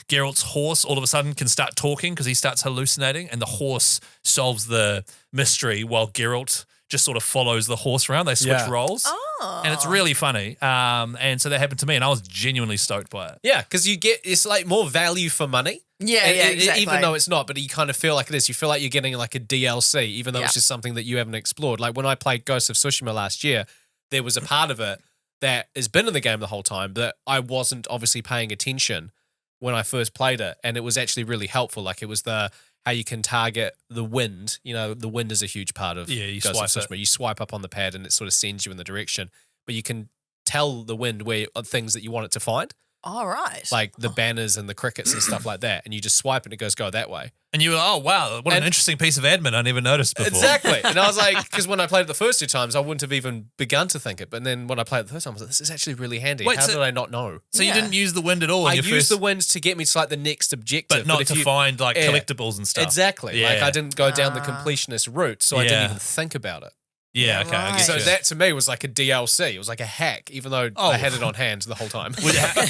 Geralt's horse all of a sudden can start talking because he starts hallucinating, and the horse solves the mystery while Geralt just sort of follows the horse around. They switch roles. Oh. And it's really funny. And so that happened to me, and I was genuinely stoked by it. Yeah, because it's like more value for money. Yeah, And yeah, exactly. Even though it's not, but you kind of feel like it is. You feel like you're getting like a DLC, even though it's just something that you haven't explored. Like when I played Ghost of Tsushima last year, there was a part of it that has been in the game the whole time that I wasn't obviously paying attention when I first played it, and it was actually really helpful. Like it was how you can target the wind. The wind is a huge part of Yeah, you Ghost swipe of Tsushima. You swipe up on the pad and it sort of sends you in the direction, but you can tell the wind where things that you want it to find, All right. like the banners and the crickets and stuff like that. And you just swipe and it goes, go that way. And you were, oh, wow, what an And- interesting piece of admin I never noticed before. Exactly. And I was like, because when I played it the first 2 times, I wouldn't have even begun to think it. But then when I played it the first time, I was like, this is actually really handy. Wait, How so- did I not know? So you Yeah. didn't use the wind at all in I your used first, the winds to get me to like the next objective. but not if to you- find like Yeah. collectibles and stuff. Exactly. Yeah. Like I didn't go down the completionist route, so I didn't Yeah. even think about it. Yeah, okay. I Right. get So you. that to me was like a DLC. It was like a hack, even though Oh. I had it on hand the whole time.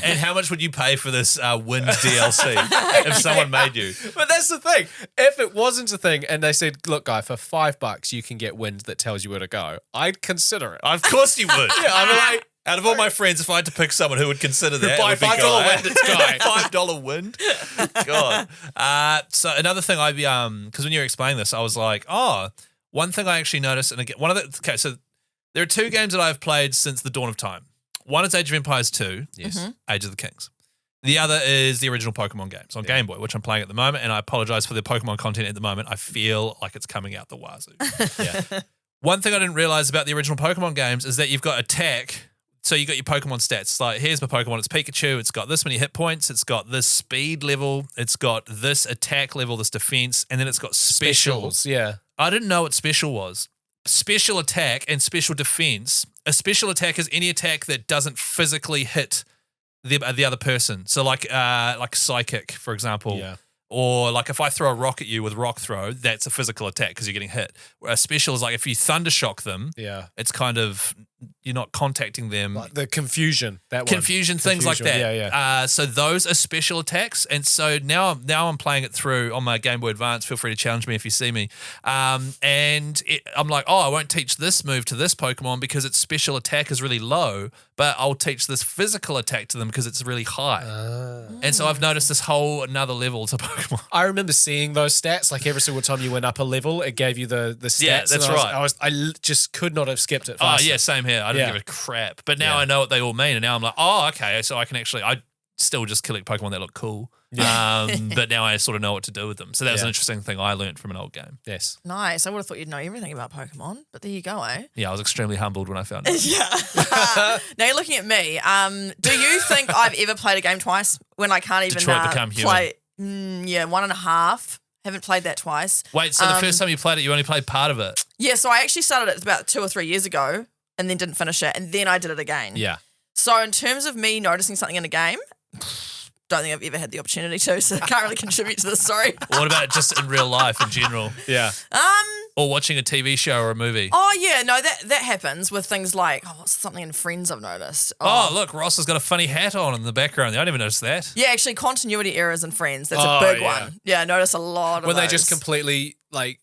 And how much would you pay for this wind DLC if someone made you? But that's the thing. If it wasn't a thing and they said, look, guy, for $5 you can get wind that tells you where to go, I'd consider it. Of course you would. Yeah, I'd be like, Out of all my friends, if I had to pick someone who would consider that, Buy it would be $5 Guy. wind, it's Guy. $5 wind. God. So another thing I'd be because when you were explaining this, I was like, oh, one thing I actually noticed, and again, one of the so there are 2 games that I've played since the dawn of time. One is Age of Empires 2, yes. Age of the Kings. The other is the original Pokemon games on Game Boy, which I'm playing at the moment, and I apologize for the Pokemon content at the moment. I feel like it's coming out the wazoo. Yeah. One thing I didn't realize about the original Pokemon games is that you've got attack. So you got your Pokemon stats. It's like, here's my Pokemon. It's Pikachu. It's got this many hit points. It's got this speed level. It's got this attack level, this defense, and then it's got specials. Specials, yeah. I didn't know what special was. Special attack and special defense. A special attack is any attack that doesn't physically hit the other person. So like psychic, for example. Yeah. Or like if I throw a rock at you with rock throw, that's a physical attack because you're getting hit. Where a special is like if you thunder shock them, Yeah. it's kind of you're not contacting them. Like the confusion, that one. Confusion, things like that. Yeah, yeah. So those are special attacks, and so now I'm playing it through on my Game Boy Advance. Feel free to challenge me if you see me. I'm like, oh, I won't teach this move to this Pokemon because its special attack is really low, but I'll teach this physical attack to them because it's really high. And so I've noticed this whole another level to Pokemon. I remember seeing those stats. Like every single time you went up a level, it gave you the stats. Yeah, that's and right. I just could not have skipped it Oh faster. yeah, same here. I didn't Yeah. give a crap, but now Yeah. I know what they all mean, and now I'm like, oh, okay, so I still just collect Pokemon that look cool. But now I sort of know what to do with them. So that was Yeah. an interesting thing I learned from an old game. Yes. Nice. I would have thought you'd know everything about Pokemon, but there you go, eh? Yeah, I was extremely humbled when I found it. Yeah. Now you're looking at me. Do you think I've ever played a game twice when I can't even Detroit Become Human. play? Yeah, 1.5. Haven't played that twice. Wait, so the first time you played it, you only played part of it? Yeah, so I actually started it about 2 or 3 years ago and then didn't finish it, and then I did it again. Yeah. So in terms of me noticing something in a game, don't think I've ever had the opportunity to, so I can't really contribute to this. Sorry. Or what about just in real life in general? Yeah. Or watching a TV show or a movie? Oh yeah, no, that happens with things like what's something in Friends I've noticed. Oh, look, Ross has got a funny hat on in the background. I didn't even notice that. Yeah, actually, continuity errors in Friends. That's Oh, a big yeah. one. Yeah, I notice a lot of When those. they just completely like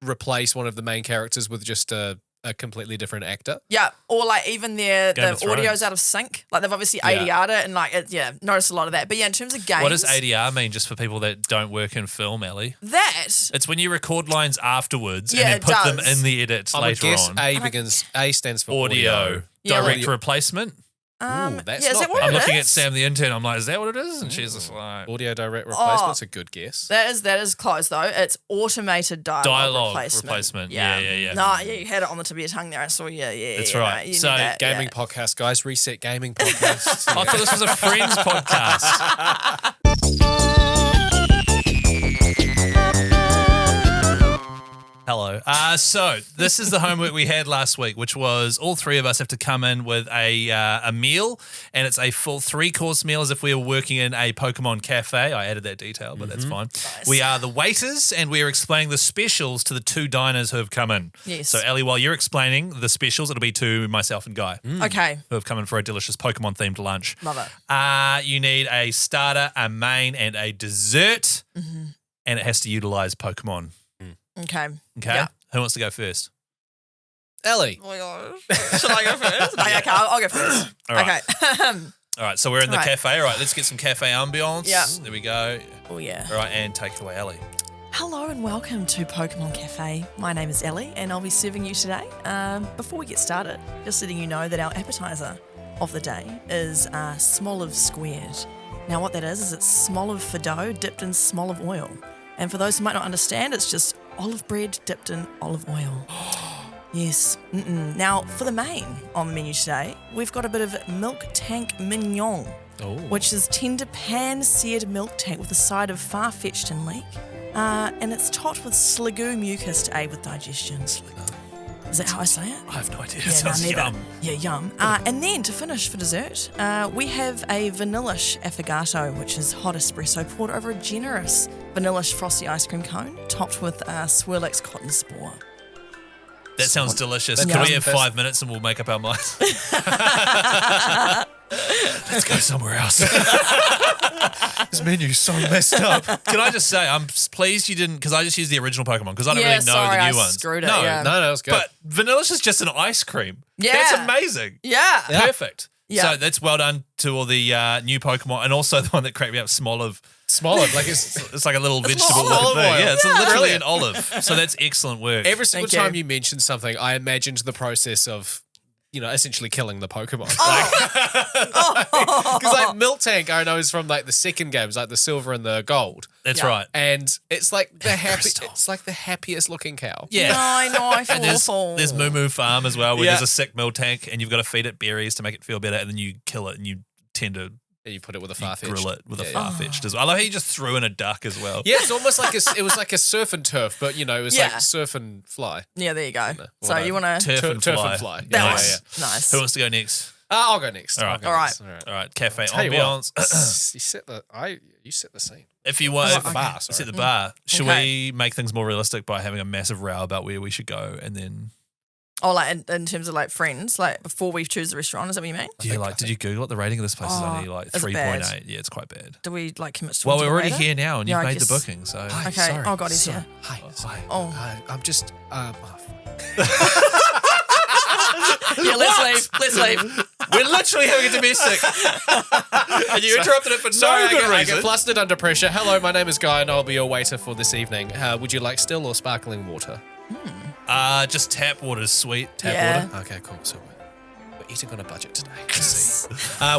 replace one of the main characters with just a completely different actor. Yeah, or like even the Game of Thrones. audio's out of sync. Like they've obviously Yeah. ADR'd it and like noticed a lot of that. But yeah, in terms of games, What does ADR mean just for people that don't work in film, Ellie? that? It's when you record lines afterwards Yeah, and then it put them does. in the edit I would later guess on. A stands for audio. Yeah, Direct audio. replacement. Ooh, that's yeah, is not that what bad. I'm it looking is? at Sam the intern. I'm like, is that what it is? And she's just like, Audio direct replacement's a good guess. That is close though. It's automated dialogue replacement. Yeah. No, yeah, you had it on the tip of your tongue there. I saw. Yeah. That's yeah, right. No, you So, knew that, Gaming yeah. podcast, guys. Reset gaming podcast. I thought this was a Friends podcast. Hello. So this is the homework we had last week, which was all 3 of us have to come in with a meal, and it's a full 3-course meal as if we were working in a Pokemon cafe. I added that detail, but that's fine. We are the waiters, and we are explaining the specials to the 2 diners who have come in. Yes. So Ellie, while you're explaining the specials, it'll be to myself and Guy, Okay, who have come in for a delicious Pokemon-themed lunch. love it. You need a starter, a main, and a dessert, and it has to utilize Pokemon. Okay. Okay, Yeah. who wants to go first? Ellie. Oh my gosh. Should I go first? Okay, I'll go first. All right. Okay. All right, so we're in the Right. cafe. All right, let's get some cafe ambiance. Yeah. There we go. Oh yeah. All right, and take it away, Ellie. Hello and welcome to Pokemon Cafe. My name is Ellie and I'll be serving you today. Before we get started, just letting you know that our appetizer of the day is Smoliv Squared. Now what that is it's Smoliv for dough dipped in Smoliv oil. And for those who might not understand, it's just olive bread dipped in olive oil. Yes. Now, for the main on the menu today, we've got a bit of milk tank mignon, which is tender pan-seared milk tank with a side of far-fetched and leek. And it's topped with sligoo mucus to aid with digestion. Is that how I say it? I have no idea. Yeah, It sounds neither. yum. Yeah, yum. And then to finish for dessert, we have a vanillish affogato, which is hot espresso poured over a generous vanillish frosty ice cream cone, topped with Swirlix cotton spore. That sounds delicious. That's Can we yum. have 5 minutes and we'll make up our minds? Let's go somewhere else. This menu's so messed up. Can I just say, I'm pleased you didn't, because I just used the original Pokemon, because I don't Yeah, really know sorry, the I new ones. screwed it, No, yeah. No, it's good. but Vanillish is just an ice cream. Yeah. That's amazing. Yeah. Perfect. Yeah. So that's well done to all the new Pokemon, and also the one that cracked me up, Smoliv. Smoliv, like it's It's like a little vegetable olive looking thing. oil. Yeah, it's Yeah. literally Brilliant. an olive. So that's excellent work. every single Thank you. time you mention something, I imagined the process of, essentially killing the Pokemon. Because like Milk Tank, I know is from like the second games, like the silver and the gold, That's Yeah. right. and it's like the Crystal. it's like the happiest looking cow. Yeah. No, I know, I feel And there's awful. Moo Moo Farm as well, where Yeah. there's a sick milk tank, and you've got to feed it berries to make it feel better, and then you kill it, and you tend to And you put it with a you Farfetch'd. grill it with a Yeah, Farfetch'd as well. I love how you just threw in a duck as well. Yeah, it's almost like it was like a surf and turf, but it was Yeah. like surf and fly. Yeah, there you go. No, So well you want to... Turf and Turf fly. and fly. That Yeah, one. Nice. Who wants to go next? I'll go next. All right. I'll go All next. All right, cafe Tell you what, ambiance. you set the scene. If you want, Set the bar, set sorry. the bar. Should Okay. we make things more realistic by having a massive row about where we should go, and then Oh, like in terms of like friends, like before we choose the restaurant, is that what you mean? did you Google it? The rating of this place is only like is it bad? 3.8. Yeah, it's quite bad. Do we like commit to Well, it we're already later? here now, and Yeah, you've I made the guess- booking, so Hi, Okay. sorry. Oh, God, he's here. Hi. Sorry. Oh. I'm just. Yeah, let's leave. Let's leave. we're literally having a domestic, and you interrupted it for Sorry, no good I reason. get flustered under pressure. Hello, my name is Guy, and I'll be your waiter for this evening. Would you like still or sparkling water? Just tap water is sweet. Tap Yeah. water. Okay, cool. So we're eating on a budget today. Let's see.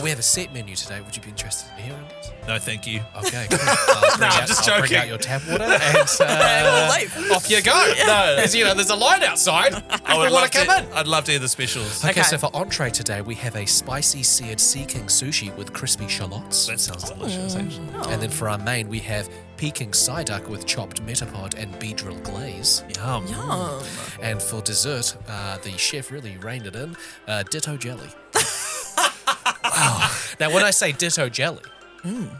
We have a set menu today. Would you be interested in hearing it? No, thank you. Okay, cool. I'll just bring joking. out your tap water and we'll leave. off you go. No, there's a line outside. I would want love to come in. I'd love to hear the specials. Okay, Okay. so for entree today, we have a spicy seared Sea King sushi with crispy shallots. That sounds delicious, actually. And then for our main, we have Peking Psyduck with chopped metapod and beedrill glaze. Yum. Oh. And for dessert, the chef really reined it in, ditto jelly. Wow. Now, when I say ditto jelly,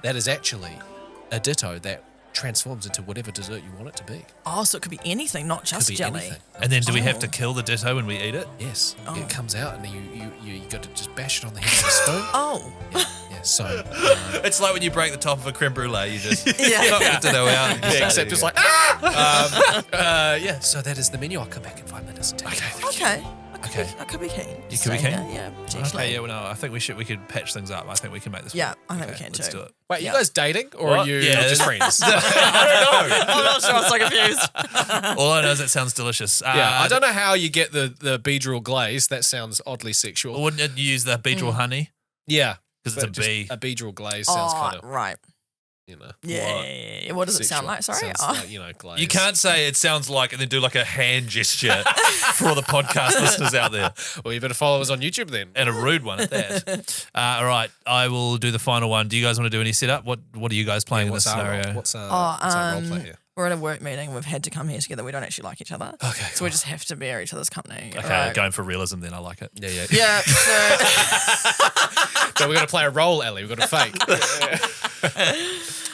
that is actually a ditto that transforms into whatever dessert you want it to be. Oh, so it could be anything, not Could just be jelly. anything. And then do we have to kill the ditto when we eat it? Yes, it comes out and you got to just bash it on the head with a spoon. Oh. Yeah, so It's like when you break the top of a creme brulee, you just Yeah. knock the ditto out. and start except eating it's it. like yeah. So that is the menu. I'll come back in 5 minutes. And take it. Okay. Okay. I could be keen. You could be Stay keen? here, Yeah, potentially. Okay, yeah, well, no, I think we could patch things up. I think we can make this Yeah, work. I think we Okay, can let's too. do it. Wait, Yeah. you guys dating or What? are you Yeah, just friends? I'm not sure. I'm so confused. All I know is it sounds delicious. Yeah, I don't know how you get the beedrill glaze. That sounds oddly sexual. Wouldn't it use the beedrill honey? Yeah, Because it's a but just bee. A beedrill glaze sounds Oh, kind of, right. Yeah. What does it sound like? Sorry. Sounds Oh. like, glaze. You can't say it sounds like and then do like a hand gesture for all the podcast listeners out there. Well, you better follow us on YouTube then. And a rude one at that. All right, I will do the final one. Do you guys want to do any setup? What are you guys playing in this scenario? What's our role play here? We're in a work meeting. We've had to come here together. We don't actually like each other. Okay, So we just have to bear each other's company. Okay, Alright. going for realism then. I like it. Yeah. Yeah. So, So we're gonna play a role, Ellie. We've got to fake.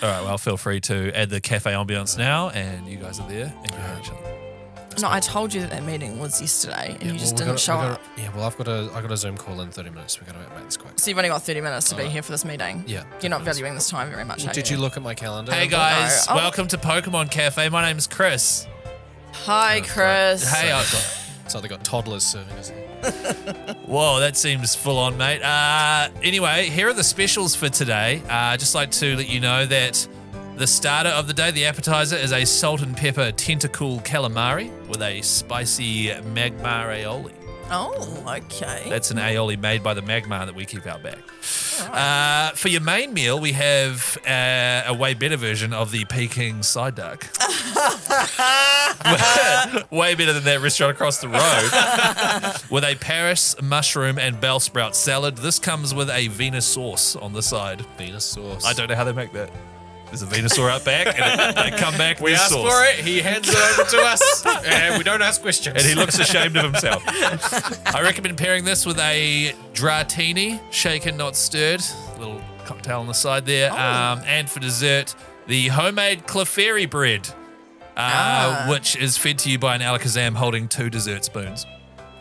All right, well, feel free to add the cafe ambiance now, and you guys are there, and you hear each other. no, I told you that meeting was yesterday, and you just didn't show up. Yeah, well, I've got a Zoom call in 30 minutes. We've got to make this quick. So you've only got 30 minutes to be here for this meeting. Yeah, You're not 30 minutes. valuing this time very much. Did you look at my calendar? Hey guys, Oh. welcome to Pokemon Cafe. My name's Chris. Hi, Chris. Hey, So they got toddlers serving us. whoa, that seems full on, mate. Anyway, here are the specials for today. Just like to let you know that the starter of the day, the appetizer, is a salt and pepper tentacle calamari with a spicy magmar aioli. Oh, okay. That's an aioli made by the magmar that we keep out back. For your main meal, we have a way better version of the Peking Psyduck. Way better than that restaurant across the road. With a Paris mushroom and bell sprout salad. This comes with a Venus sauce on the side. Venus sauce. I don't know how they make that. There's a Venusaur out back, and they come back We with ask sauce. for it, he hands it over to us, and we don't ask questions. And he looks ashamed of himself. I recommend pairing this with a Dratini, shaken, not stirred. Little cocktail on the side there. And for dessert, the homemade Clefairy bread, which is fed to you by an alakazam holding 2 dessert spoons.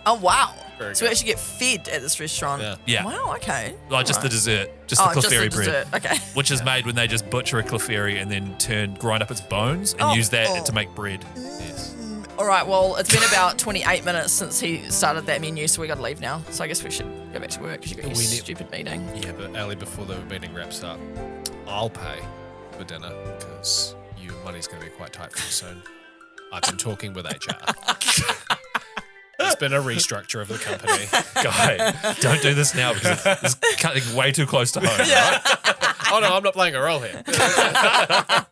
Oh, wow. Very So we good. actually get fed at this restaurant. Yeah. Wow, okay. Like just the dessert, just the Clefairy bread. Dessert. Okay. Which is made when they just butcher a Clefairy and then grind up its bones and use that to make bread. Yes. All right, well, it's been about 28 minutes since he started that menu, so we got to leave now. So I guess we should go back to work because you got your stupid meeting. Yeah, but Ellie, before the meeting wraps up, I'll pay for dinner because your money's going to be quite tight for you soon. I've been talking with HR. There's been a restructure of the company. Guy, don't do this now because it's cutting way too close to home. Yeah. Oh no, I'm not playing a role here. Right?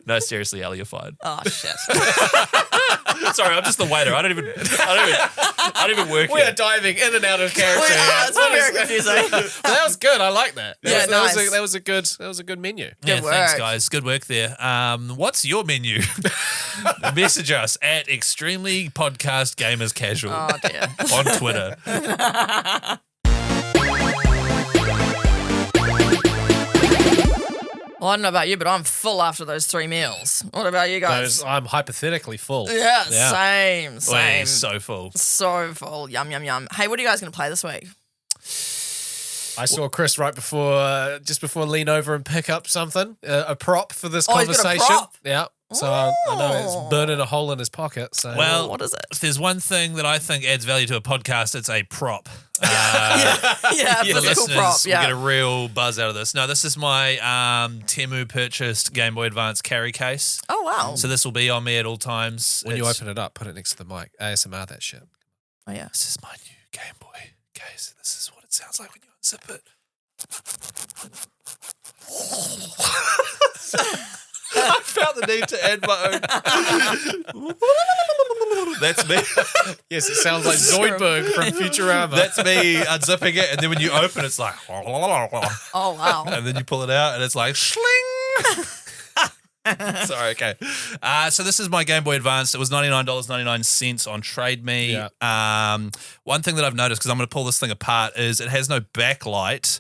No, seriously, Ellie, you're fired. Oh, shit. Sorry, I'm just the waiter. I don't even work We are here. diving in and out of character. It's very confusing. That was good. I like that. Yeah, nice. That was a good menu. Yeah, Good thanks, work. guys. Good work there. What's your menu? Message us at Extremely Podcast Gamers Casual Oh, dear. on Twitter. Well, I don't know about you, but I'm full after those 3 meals. What about you guys? I'm hypothetically full. Yeah, same. We're so full. So full. Yum, yum, yum. Hey, what are you guys going to play this week? I saw Chris right before, just before lean over and pick up something, a prop for this Oh, he's got a conversation. prop? Yeah. So I know it's burning a hole in his pocket. So Well, What is it? if there's one thing that I think adds value to a podcast, it's a prop. Yeah, The physical listeners prop. will Yeah. get a real buzz out of this. No, this is my Temu purchased Game Boy Advance carry case. Oh, wow. So this will be on me at all times. when you It's- open it up, put it next to the mic. ASMR that shit. Oh, yeah. This is my new Game Boy case. This is what it sounds like when you unzip it. I felt the need to add my own. That's me. Yes, it sounds like Zoidberg from Futurama. That's me unzipping it, and then when you open, it's like, Oh, wow. and then you pull it out, and it's like, schling. Sorry, okay. So this is my Game Boy Advance. It was $99.99 on Trade Me. Yeah. One thing that I've noticed, because I'm going to pull this thing apart, is it has no backlight.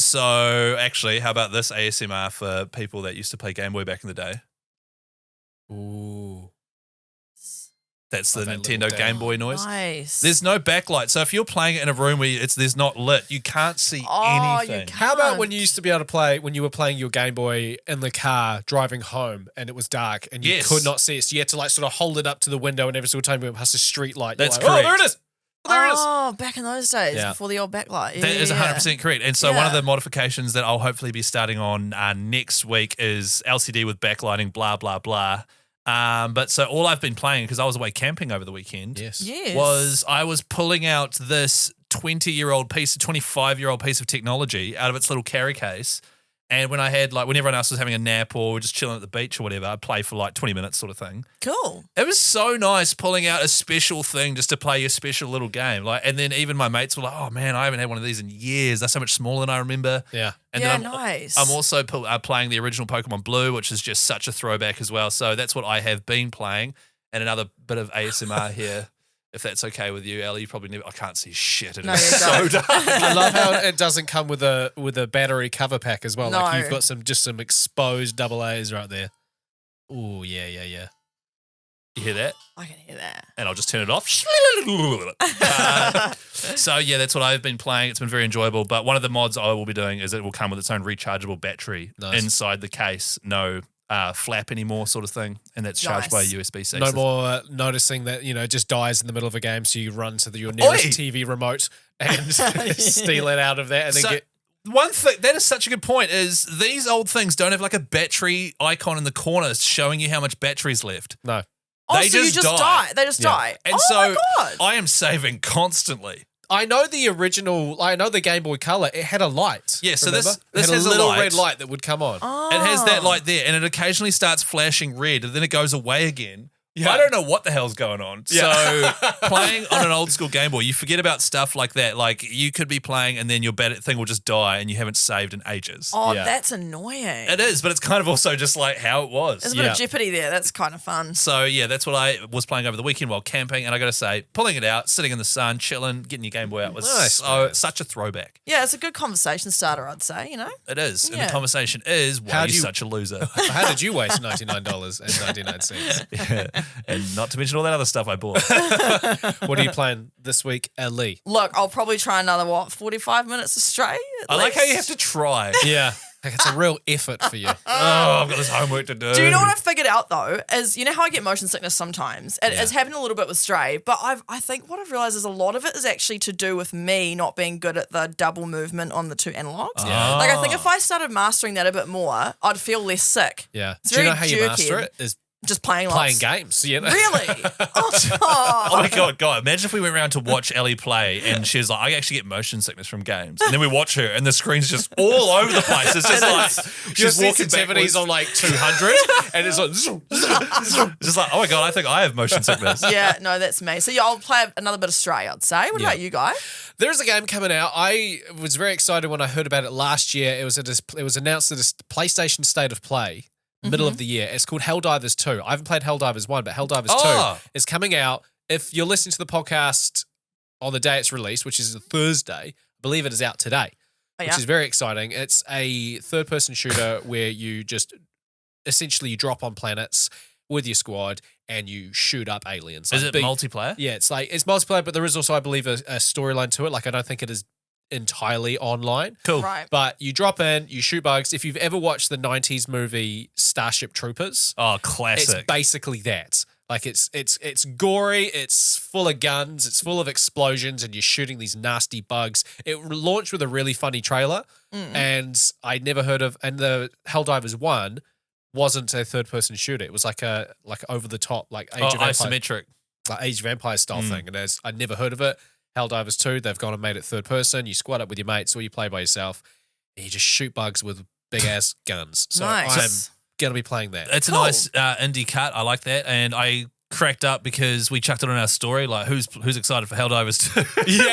So actually, how about this ASMR for people that used to play Game Boy back in the day? Ooh. That's the Like that Nintendo little Game Boy noise. Nice. There's no backlight. So if you're playing it in a room where there's not lit, you can't see Oh, you anything. can't. How about when you used to be able to play, when you were playing your Game Boy in the car driving home and it was dark and you Yes. could not see it? So you had to like sort of hold it up to the window and every single time you went past a street light, That's you're like, correct. oh, there it is. Oh, there it is. Oh, back in those days, Yeah. before the old backlight. That is 100% correct. And so one of Yeah. the modifications that I'll hopefully be starting on next week is LCD with backlighting, blah, blah, blah. But so all I've been playing, because I was away camping over the weekend, Yes. Yes. was I was pulling out this 25-year-old piece of technology out of its little carry case. And when everyone else was having a nap or just chilling at the beach or whatever, I'd play for like 20 minutes sort of thing. Cool. It was so nice pulling out a special thing just to play your special little game. And then even my mates were like, "Oh man, I haven't had one of these in years. They're so much smaller than I remember." Yeah. And Yeah, then nice. I'm also playing the original Pokemon Blue, which is just such a throwback as well. So that's what I have been playing. And another bit of ASMR here, if that's okay with you, Ellie. You probably never. I can't see shit. It No, is you so don't. dark. I love how it doesn't come with a battery cover pack as well. Like No. you've got some exposed double A's right there. Oh yeah. You hear that? I can hear that. And I'll just turn it off. So yeah, that's what I've been playing. It's been very enjoyable. But one of the mods I will be doing is it will come with its own rechargeable battery Nice. inside the case. No flap anymore, sort of thing, and that's charged by Nice. USB-C. No more noticing that it just dies in the middle of a game, so you run to your nearest Oi! TV remote and steal it out of there, and then So- get. One thing that is such a good point is these old things don't have like a battery icon in the corner showing you how much battery's left. No. Oh, They so you just just die. die. They just Yeah. die. And oh so my God. I am saving constantly. I know the original. I know the Game Boy Color. It had a light. Yeah, so remember? this it had has a a little light. red light that would come on. Oh. It has that light there, and it occasionally starts flashing red, and then it goes away again. Yeah. I don't know what the hell's going on. Yeah. So playing on an old school Game Boy, you forget about stuff like that. Like you could be playing and then your thing will just die and you haven't saved in ages. Oh, Yeah. that's annoying. It is, but it's kind of also just like how it was. There's a bit of jeopardy there. That's kind of fun. So yeah, that's what I was playing over the weekend while camping, and I got to say, pulling it out, sitting in the sun, chilling, getting your Game Boy out was such a throwback. Yeah, it's a good conversation starter, I'd say, you know? It is, and Yeah. the conversation is, why are you such a loser? How did you waste $99.99? Yeah. And not to mention all that other stuff I bought. What are you playing this week, Ellie? Look, I'll probably try another, 45 minutes of Stray? I like how you have to try. Yeah. Like it's a real effort for you. Oh, I've got this homework to do. Do you know what I figured out though? Is you know how I get motion sickness sometimes? It's happened a little bit with Stray, but I think what I've realised is a lot of it is actually to do with me not being good at the double movement on the two analogs. Yeah. Like I think if I started mastering that a bit more, I'd feel less sick. Yeah. It's Do you very know how you jerky. master it? Is Just playing games. You know? Really? Oh my God, imagine if we went around to watch Ellie play and she's like, I actually get motion sickness from games. And then we watch her and the screen's just all over the place. It's just like, she's Your walking sensitivities backwards. on like 200 and it's like, Just like, oh my God, I think I have motion sickness. Yeah, no, that's me. So yeah, I'll play another bit of Stray, I'd say. What about you, Guy? There's a game coming out. I was very excited when I heard about it last year. It was announced at a PlayStation State of Play. Middle of the year. It's called Helldivers 2. I haven't played Helldivers 1, but Helldivers 2 is coming out. If you're listening to the podcast on the day it's released, which is a Thursday, I believe it is out today, which is very exciting. It's a third-person shooter where you just essentially you drop on planets with your squad and you shoot up aliens. Is it multiplayer? Yeah, it's multiplayer, but there is also, I believe, a storyline to it. Like, I don't think it is entirely online. Cool. Right. But you drop in, you shoot bugs. If you've ever watched the 90s movie Starship Troopers, Oh, classic. it's basically that. Like it's gory, it's full of guns, it's full of explosions, and you're shooting these nasty bugs. It launched with a really funny trailer, and I'd never heard of. And the Helldivers 1 wasn't a third-person shooter. It was like over the top, like Age of Empires, isometric. like Age of Empires style thing. And I'd never heard of it. Helldivers 2, they've gone and made it third person. You squad up with your mates or you play by yourself and you just shoot bugs with big ass guns. So Nice. I'm going to be playing that. It's Cool. a nice indie cut. I like that. And I cracked up because we chucked it on our story, like who's excited for Helldivers 2? Yeah.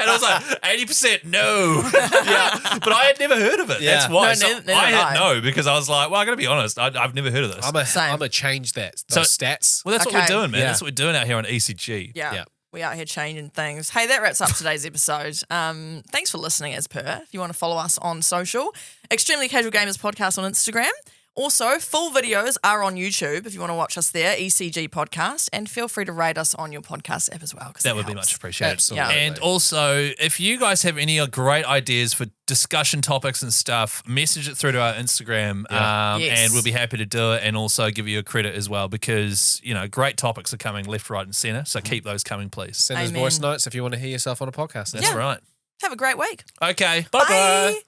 And I was like, 80% no. Yeah. But I had never heard of it. Yeah. That's why. No, So neither I had hit I. no because I was like, well, I got to be honest. I've never heard of this. Same. I'm going to change those stats. Well, that's what Okay. we're doing, man. Yeah. That's what we're doing out here on ECG. Yeah. Yeah. We out here changing things. Hey, that wraps up today's episode. Thanks for listening as per. If you want to follow us on social, Extremely Casual Gamers Podcast on Instagram. Also, full videos are on YouTube if you want to watch us there, ECG Podcast, and feel free to rate us on your podcast app as well. 'Cause That would be helps. much appreciated. Absolutely. And also, if you guys have any great ideas for discussion topics and stuff, message it through to our Instagram, Yes. and we'll be happy to do it and also give you a credit as well because, great topics are coming left, right, and centre. So keep those coming, please. Send us Amen. voice notes if you want to hear yourself on a podcast. That's right. Have a great week. Okay. Bye.